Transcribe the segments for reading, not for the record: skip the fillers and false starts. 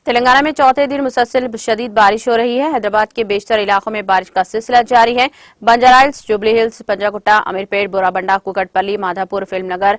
تلنگانہ میں چوتھے دن مسلسل شدید بارش ہو رہی ہے۔ حیدرآباد کے بیشتر علاقوں میں بارش کا سلسلہ جاری ہے۔ بنجارا ہلز، جوبلی ہلز، پنجاگٹا، امیر پیٹ، بورا بنڈا، کوکٹ پلی، مادھا پور، فلم نگر،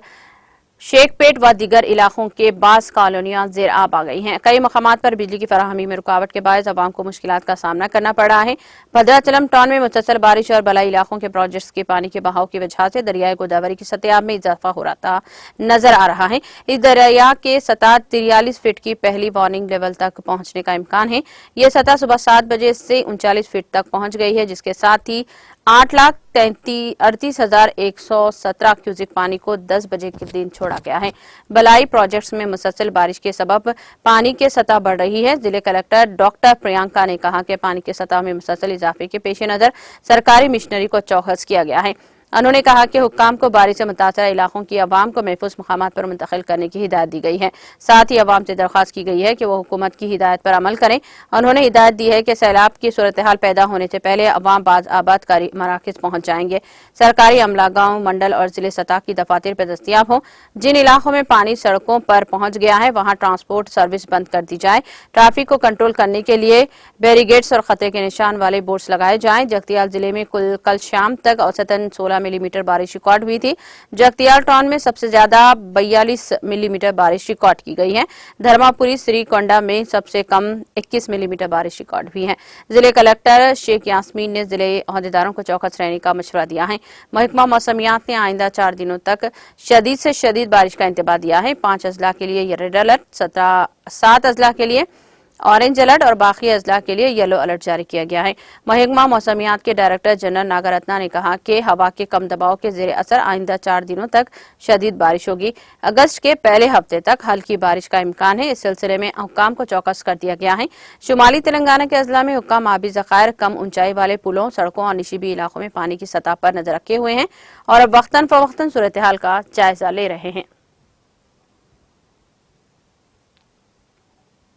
شیخ پیٹ و دیگر علاقوں کے بعض کالونیاں زیر آب آ گئی ہیں۔ کئی مقامات پر بجلی کی فراہمی میں رکاوٹ کے باعث عوام کو مشکلات کا سامنا کرنا پڑ رہا ہے۔ بھدراچلم ٹاؤن میں مسلسل بارش اور بالائی علاقوں کے پروجیکٹس کے پانی کے بہاؤ کی وجہ سے دریائے گوداوری کی سطح میں اضافہ ہو رہا نظر آ رہا ہے۔ اس دریا کے سطح 43 فٹ کی پہلی وارننگ لیول تک پہنچنے کا امکان ہے۔ یہ سطح صبح 7 بجے سے 39 فٹ تک پہنچ گئی ہے، جس کے ساتھ ہی 8,38,117 کیوسک پانی کو 10 بجے کے دن چھوڑا گیا ہے۔ بلائی پروجیکٹس میں مسلسل بارش کے سبب پانی کی سطح بڑھ رہی ہے۔ ضلع کلکٹر ڈاکٹر پریانکا نے کہا کہ پانی کی سطح میں مسلسل اضافے کے پیش نظر سرکاری مشنری کو چوکس کیا گیا ہے۔ انہوں نے کہا کہ حکام کو بارش سے متاثرہ علاقوں کی عوام کو محفوظ مقامات پر منتقل کرنے کی ہدایت دی گئی ہے۔ ساتھ ہی عوام سے درخواست کی گئی ہے کہ وہ حکومت کی ہدایت پر عمل کریں۔ انہوں نے ہدایت دی ہے کہ سیلاب کی صورتحال پیدا ہونے سے پہلے عوام باز آبادکاری مراکز پہنچ جائیں گے۔ سرکاری عملہ گاؤں، منڈل اور ضلع سطح کی دفاتر پر دستیاب ہوں۔ جن علاقوں میں پانی سڑکوں پر پہنچ گیا ہے وہاں ٹرانسپورٹ سروس بند کر دی جائے۔ ٹریفک کو کنٹرول کرنے کے لیے بیریگیڈز اور خطرے کے نشان والے بورڈز لگائے جائیں۔ جگتیال ضلع میں کل شام تک اوسطاً 16 ملی میٹر بارش ریکارڈ ہوئی تھی۔ جگتیال ٹاؤن میں سب سے زیادہ 42 ملی میٹر بارش ریکارڈ کی گئی ہے۔ دھرماپوری سری کونڈا میں سب سے کم 21 ملی میٹر بارش ریکارڈ ہوئی ہے۔ ضلع کلکٹر شیخ یاسمین نے ضلع عہدیداروں کو چوکس رہنے کا مشورہ دیا ہے۔ محکمہ موسمیات نے آئندہ 4 دنوں تک شدید سے شدید بارش کا انتباہ دیا ہے۔ 5 اضلاع کے لیے ریڈ الرٹ، 7 اضلاع کے لیے اورنج الرٹ اور باقی اضلاع کے لیے یلو الرٹ جاری کیا گیا ہے۔ محکمہ موسمیات کے ڈائریکٹر جنرل ناگرتنا نے کہا کہ ہوا کے کم دباؤ کے زیر اثر آئندہ 4 دنوں تک شدید بارش ہوگی۔ اگست کے پہلے ہفتے تک ہلکی بارش کا امکان ہے۔ اس سلسلے میں حکام کو چوکس کر دیا گیا ہے۔ شمالی تلنگانہ کے اضلاع میں حکام آبی ذخائر، کم اونچائی والے پلوں، سڑکوں اور نشیبی علاقوں میں پانی کی سطح پر نظر رکھے ہوئے ہیں اور وقتاً فوقتاً صورتحال کا جائزہ لے رہے ہیں۔